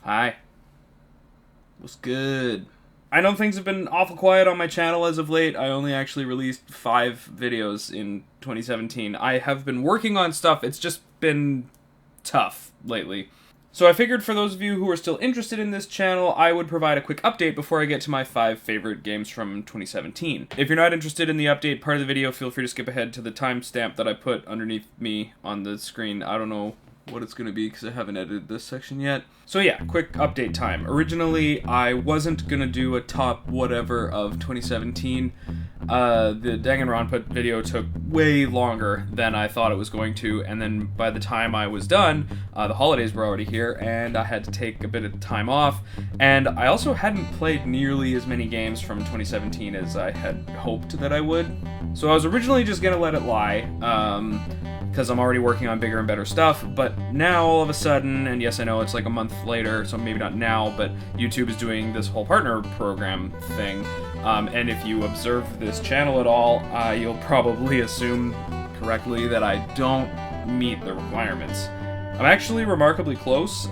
Hi. What's good? I know things have been awful quiet on my channel as of late. I only actually released 5 videos in 2017. I have been working on stuff. It's just been tough lately. So I figured for those of you who are still interested in this channel, I would provide a quick update before I get to my 5 favorite games from 2017. If you're not interested in the update part of the video, feel free to skip ahead to the timestamp that I put underneath me on the screen. I don't know what it's going to be because I haven't edited this section yet. So yeah, quick update time. Originally, I wasn't going to do a top whatever of 2017. The Danganronpa video took way longer than I thought it was going to, and then by the time I was done, the holidays were already here, and I had to take a bit of time off, and I also hadn't played nearly as many games from 2017 as I had hoped that I would. So I was originally just going to let it lie, because I'm already working on bigger and better stuff, but now all of a sudden, and yes I know it's like a month later, so maybe not now, but YouTube is doing this whole partner program thing, and if you observe this channel at all, you'll probably assume correctly that I don't meet the requirements. I'm actually remarkably close,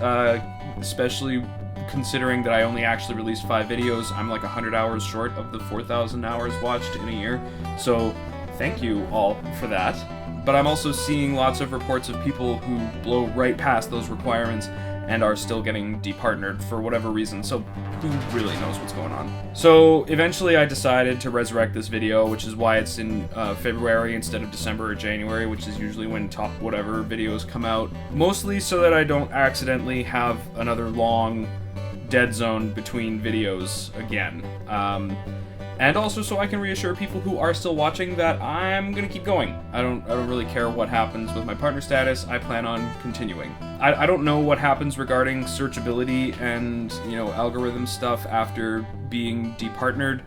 especially considering that I only actually released 5 videos. I'm like 100 hours short of the 4,000 hours watched in a year, so thank you all for that. But I'm also seeing lots of reports of people who blow right past those requirements and are still getting departnered for whatever reason, so who really knows what's going on. So eventually I decided to resurrect this video, which is why it's in February instead of December or January, which is usually when top whatever videos come out. Mostly so that I don't accidentally have another long dead zone between videos again. And also so I can reassure people who are still watching that I'm gonna keep going. I don't really care what happens with my partner status. I plan on continuing. I don't know what happens regarding searchability and, you know, algorithm stuff after being departnered,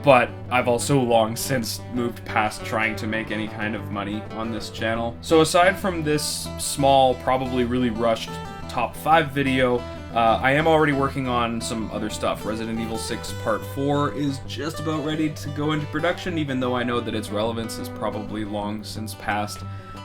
but I've also long since moved past trying to make any kind of money on this channel. So aside from this small, probably really rushed top 5 video, I am already working on some other stuff. Resident Evil 6 Part 4 is just about ready to go into production, even though I know that its relevance is probably long since past.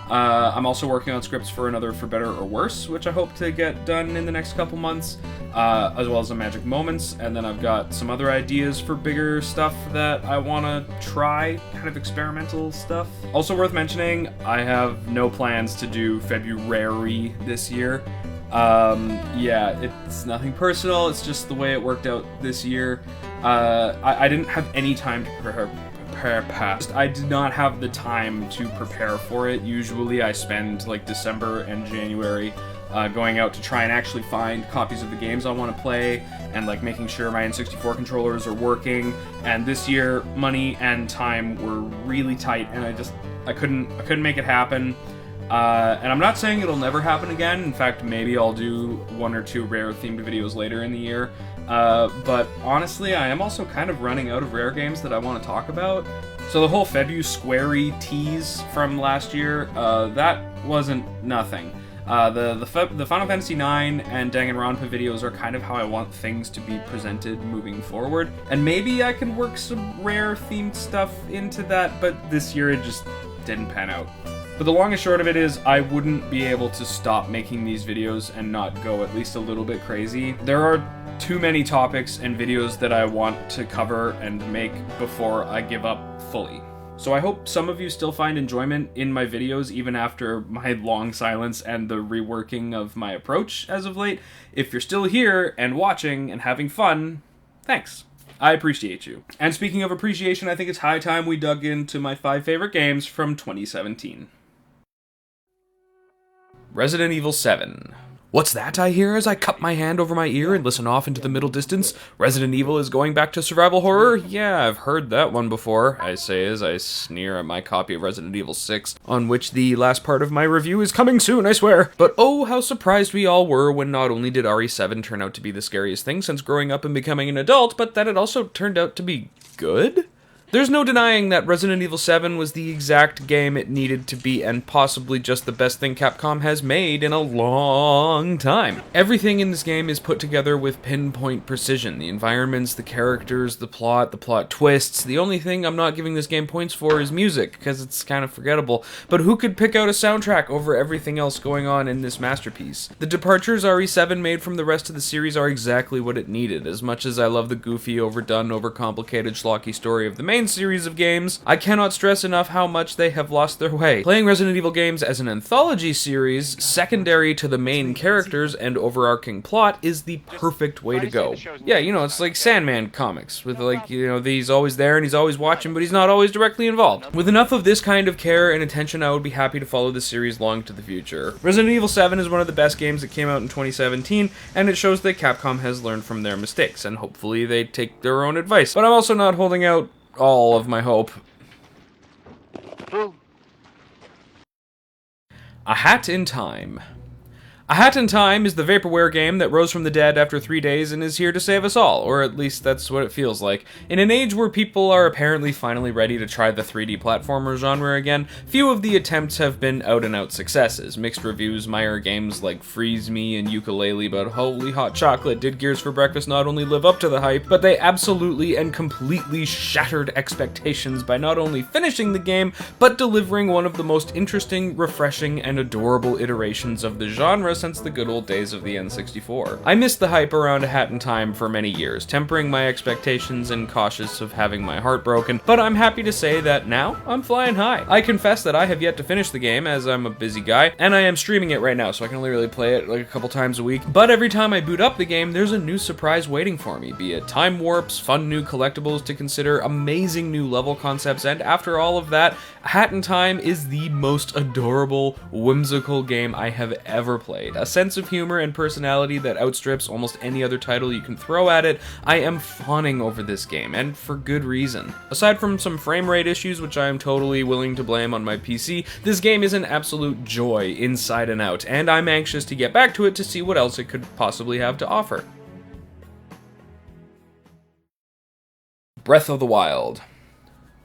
I'm also working on scripts for another For Better or Worse, which I hope to get done in the next couple months, as well as a Magic Moments, and then I've got some other ideas for bigger stuff that I want to try, kind of experimental stuff. Also worth mentioning, I have no plans to do February this year. Yeah, it's nothing personal, it's just the way it worked out this year. I didn't have any time to prepare past. I did not have the time to prepare for it. Usually I spend like December and January going out to try and actually find copies of the games I want to play and like making sure my N64 controllers are working, and this year money and time were really tight and I couldn't make it happen. And I'm not saying it'll never happen again. In fact, maybe I'll do 1 or 2 rare themed videos later in the year. But honestly, I am also kind of running out of rare games that I want to talk about. So the whole Febu Squarey tease from last year, that wasn't nothing. The Final Fantasy IX and Danganronpa videos are kind of how I want things to be presented moving forward. And maybe I can work some rare themed stuff into that, but this year it just didn't pan out. But the long and short of it is, I wouldn't be able to stop making these videos and not go at least a little bit crazy. There are too many topics and videos that I want to cover and make before I give up fully. So I hope some of you still find enjoyment in my videos even after my long silence and the reworking of my approach as of late. If you're still here and watching and having fun, thanks. I appreciate you. And speaking of appreciation, I think it's high time we dug into my 5 favorite games from 2017. Resident Evil 7. What's that I hear as I cup my hand over my ear and listen off into the middle distance? Resident Evil is going back to survival horror? Yeah, I've heard that one before, I say as I sneer at my copy of Resident Evil 6, on which the last part of my review is coming soon, I swear. But oh, how surprised we all were when not only did RE7 turn out to be the scariest thing since growing up and becoming an adult, but that it also turned out to be good? There's no denying that Resident Evil 7 was the exact game it needed to be, and possibly just the best thing Capcom has made in a long time. Everything in this game is put together with pinpoint precision. The environments, the characters, the plot twists. The only thing I'm not giving this game points for is music, because it's kind of forgettable. But who could pick out a soundtrack over everything else going on in this masterpiece? The departures RE7 made from the rest of the series are exactly what it needed. As much as I love the goofy, overdone, overcomplicated, schlocky story of the main series of games, I cannot stress enough how much they have lost their way. Playing Resident Evil games as an anthology series, secondary to the main characters and overarching plot, is the perfect way to go. Yeah, you know, it's like Sandman comics, with like, you know, he's always there and he's always watching, but he's not always directly involved. With enough of this kind of care and attention, I would be happy to follow the series long to the future. Resident Evil 7 is one of the best games that came out in 2017, and it shows that Capcom has learned from their mistakes, and hopefully they take their own advice. But I'm also not holding out all of my hope. A Hat in Time. A Hat in Time is the vaporware game that rose from the dead after 3 days and is here to save us all, or at least that's what it feels like. In an age where people are apparently finally ready to try the 3D platformer genre again, few of the attempts have been out-and-out successes. Mixed reviews mire games like Freeze Me and Yooka-Laylee, but holy hot chocolate, did Gears for Breakfast not only live up to the hype, but they absolutely and completely shattered expectations by not only finishing the game, but delivering one of the most interesting, refreshing, and adorable iterations of the genre since the good old days of the N64. I missed the hype around A Hat in Time for many years, tempering my expectations and cautious of having my heart broken, but I'm happy to say that now I'm flying high. I confess that I have yet to finish the game, as I'm a busy guy, and I am streaming it right now, so I can only really play it like a couple times a week, but every time I boot up the game, there's a new surprise waiting for me, be it time warps, fun new collectibles to consider, amazing new level concepts, and after all of that, A Hat in Time is the most adorable, whimsical game I have ever played. A sense of humor and personality that outstrips almost any other title you can throw at it. I am fawning over this game, and for good reason. Aside from some frame rate issues, which I am totally willing to blame on my PC, this game is an absolute joy inside and out, and I'm anxious to get back to it to see what else it could possibly have to offer. Breath of the Wild.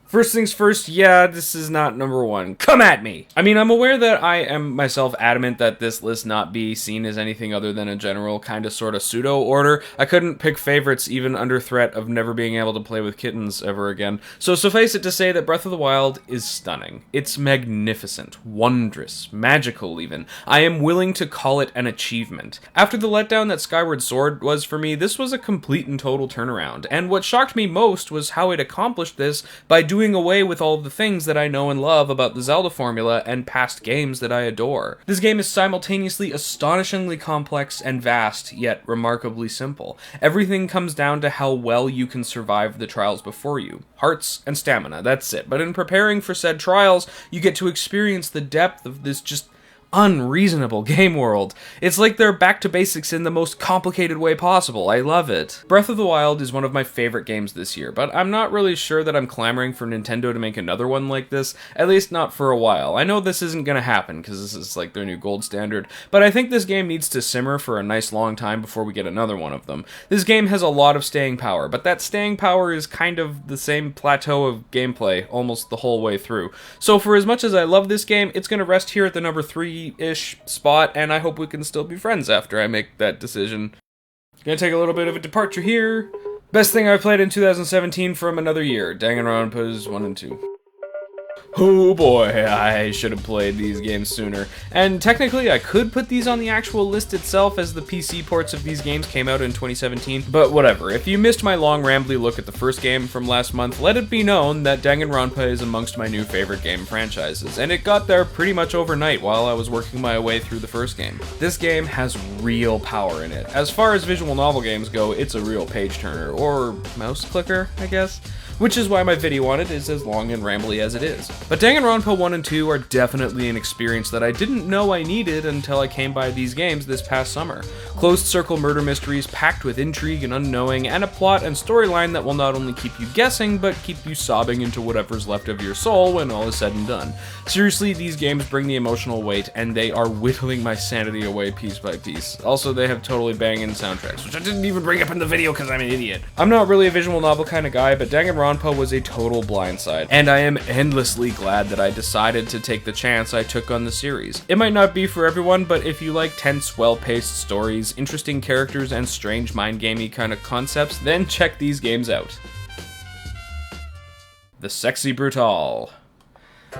First things first, yeah, this is not number one. Come at me! I mean, I'm aware that I am myself adamant that this list not be seen as anything other than a general kinda sorta pseudo order. I couldn't pick favorites even under threat of never being able to play with kittens ever again. So suffice it to say that Breath of the Wild is stunning. It's magnificent, wondrous, magical even. I am willing to call it an achievement. After the letdown that Skyward Sword was for me, this was a complete and total turnaround. And what shocked me most was how it accomplished this by doing away with all of the things that I know and love about the Zelda formula and past games that I adore. This game is simultaneously astonishingly complex and vast, yet remarkably simple. Everything comes down to how well you can survive the trials before you. Hearts and stamina, that's it. But in preparing for said trials, you get to experience the depth of this just unreasonable game world. It's like they're back to basics in the most complicated way possible. I love it. Breath of the Wild is one of my favorite games this year, but I'm not really sure that I'm clamoring for Nintendo to make another one like this, at least not for a while. I know this isn't gonna happen, because this is like their new gold standard, but I think this game needs to simmer for a nice long time before we get another one of them. This game has a lot of staying power, but that staying power is kind of the same plateau of gameplay almost the whole way through. So for as much as I love this game, it's gonna rest here at the number 3-ish spot, and I hope we can still be friends after I make that decision. Gonna take a little bit of a departure here. Best thing I played in 2017 from another year, Danganronpa's 1 and 2. Oh boy, I should have played these games sooner. And technically I could put these on the actual list itself as the PC ports of these games came out in 2017, but whatever. If you missed my long rambly look at the first game from last month, let it be known that Danganronpa is amongst my new favorite game franchises, and it got there pretty much overnight while I was working my way through the first game. This game has real power in it. As far as visual novel games go, it's a real page turner, or mouse clicker, I guess? Which is why my video on it is as long and rambly as it is. But Danganronpa 1 and 2 are definitely an experience that I didn't know I needed until I came by these games this past summer. Closed circle murder mysteries packed with intrigue and unknowing, and a plot and storyline that will not only keep you guessing, but keep you sobbing into whatever's left of your soul when all is said and done. Seriously, these games bring the emotional weight, and they are whittling my sanity away piece by piece. Also, they have totally banging soundtracks, which I didn't even bring up in the video because I'm an idiot. I'm not really a visual novel kind of guy, but Danganronpa Danganronpa was a total blindside, and I am endlessly glad that I decided to take the chance I took on the series. It might not be for everyone, but if you like tense, well-paced stories, interesting characters, and strange mind-gamey kind of concepts, then check these games out. The Sexy Brutal.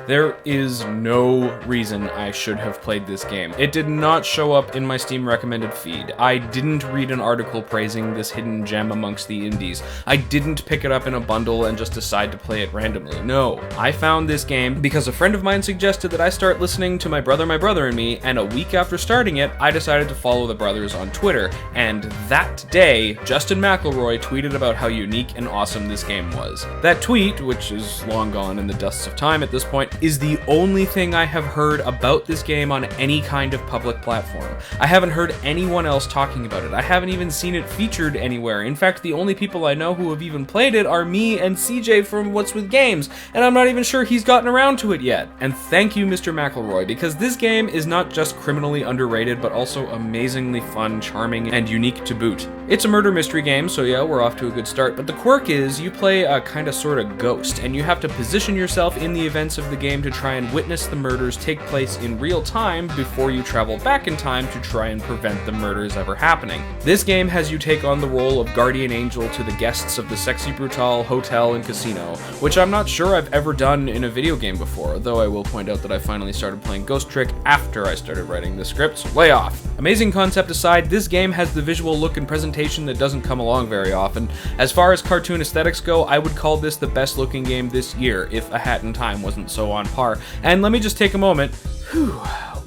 There is no reason I should have played this game. It did not show up in my Steam recommended feed. I didn't read an article praising this hidden gem amongst the indies. I didn't pick it up in a bundle and just decide to play it randomly. No, I found this game because a friend of mine suggested that I start listening to My Brother and Me, and a week after starting it, I decided to follow the brothers on Twitter, and that day, Justin McElroy tweeted about how unique and awesome this game was. That tweet, which is long gone in the dusts of time at this point, is the only thing I have heard about this game on any kind of public platform. I haven't heard anyone else talking about it. I haven't even seen it featured anywhere. In fact, the only people I know who have even played it are me and CJ from What's With Games, and I'm not even sure he's gotten around to it yet. And thank you, Mr. McElroy, because this game is not just criminally underrated, but also amazingly fun, charming, and unique to boot. It's a murder mystery game, so yeah, we're off to a good start, but the quirk is you play a kind of sort of ghost, and you have to position yourself in the events of the game to try and witness the murders take place in real time before you travel back in time to try and prevent the murders ever happening. This game has you take on the role of guardian angel to the guests of the Sexy Brutal Hotel and Casino, which I'm not sure I've ever done in a video game before, though I will point out that I finally started playing Ghost Trick after I started writing the script, so lay off. Amazing concept aside, this game has the visual look and presentation that doesn't come along very often. As far as cartoon aesthetics go, I would call this the best looking game this year, if A Hat in Time wasn't so on par. And let me just take a moment.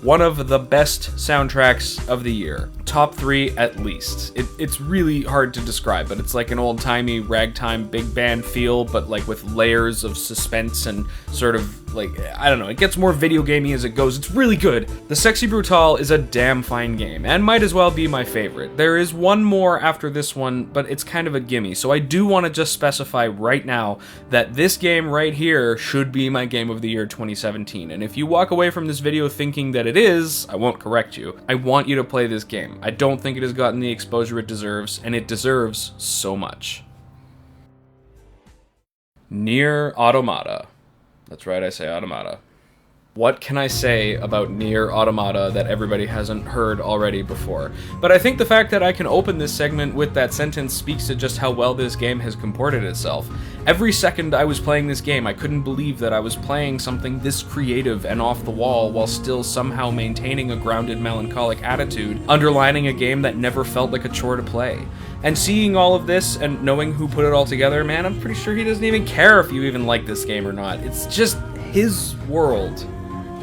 One of the best soundtracks of the year. Top 3 at least. It's really hard to describe, but it's like an old-timey ragtime big band feel, but like with layers of suspense and sort of like, I don't know, it gets more video gamey as it goes. It's really good. The Sexy Brutal is a damn fine game, and might as well be my favorite. There is one more after this one, but it's kind of a gimme, so I do want to just specify right now that this game right here should be my Game of the Year 2017, and if you walk away from this video thinking that it is, I won't correct you. I want you to play this game. I don't think it has gotten the exposure it deserves, and it deserves so much. Nier Automata. That's right, I say Automata. What can I say about Nier Automata that everybody hasn't heard already before? But I think the fact that I can open this segment with that sentence speaks to just how well this game has comported itself. Every second I was playing this game, I couldn't believe that I was playing something this creative and off the wall while still somehow maintaining a grounded, melancholic attitude, underlining a game that never felt like a chore to play. And seeing all of this and knowing who put it all together, man, I'm pretty sure he doesn't even care if you even like this game or not. It's just his world.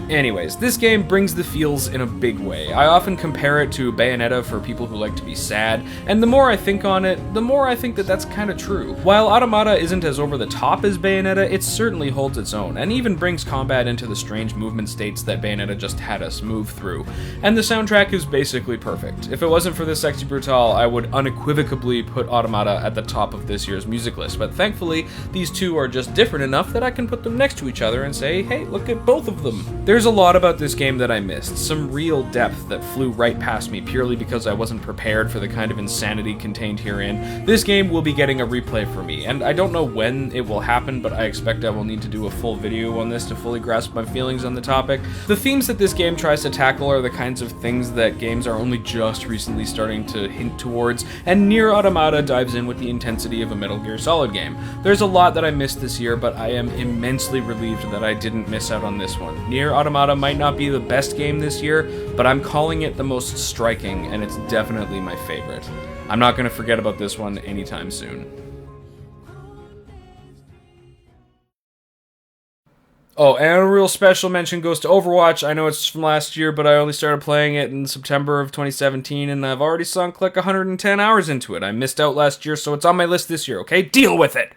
Anyways, this game brings the feels in a big way. I often compare it to Bayonetta for people who like to be sad, and the more I think on it, the more I think that that's kind of true. While Automata isn't as over the top as Bayonetta, it certainly holds its own, and even brings combat into the strange movement states that Bayonetta just had us move through. And the soundtrack is basically perfect. If it wasn't for the Sexy Brutal, I would unequivocally put Automata at the top of this year's music list, but thankfully, these two are just different enough that I can put them next to each other and say, hey, look at both of them. There's a lot about this game that I missed, some real depth that flew right past me purely because I wasn't prepared for the kind of insanity contained herein. This game will be getting a replay for me, and I don't know when it will happen, but I expect I will need to do a full video on this to fully grasp my feelings on the topic. The themes that this game tries to tackle are the kinds of things that games are only just recently starting to hint towards, and Nier Automata dives in with the intensity of a Metal Gear Solid game. There's a lot that I missed this year, but I am immensely relieved that I didn't miss out on this one. Nier Automata might not be the best game this year, but I'm calling it the most striking, and it's definitely my favorite. I'm not going to forget about this one anytime soon. Oh, and a real special mention goes to Overwatch. I know it's from last year, but I only started playing it in September of 2017, and I've already sunk like 110 hours into it. I missed out last year, so it's on my list this year, okay? Deal with it!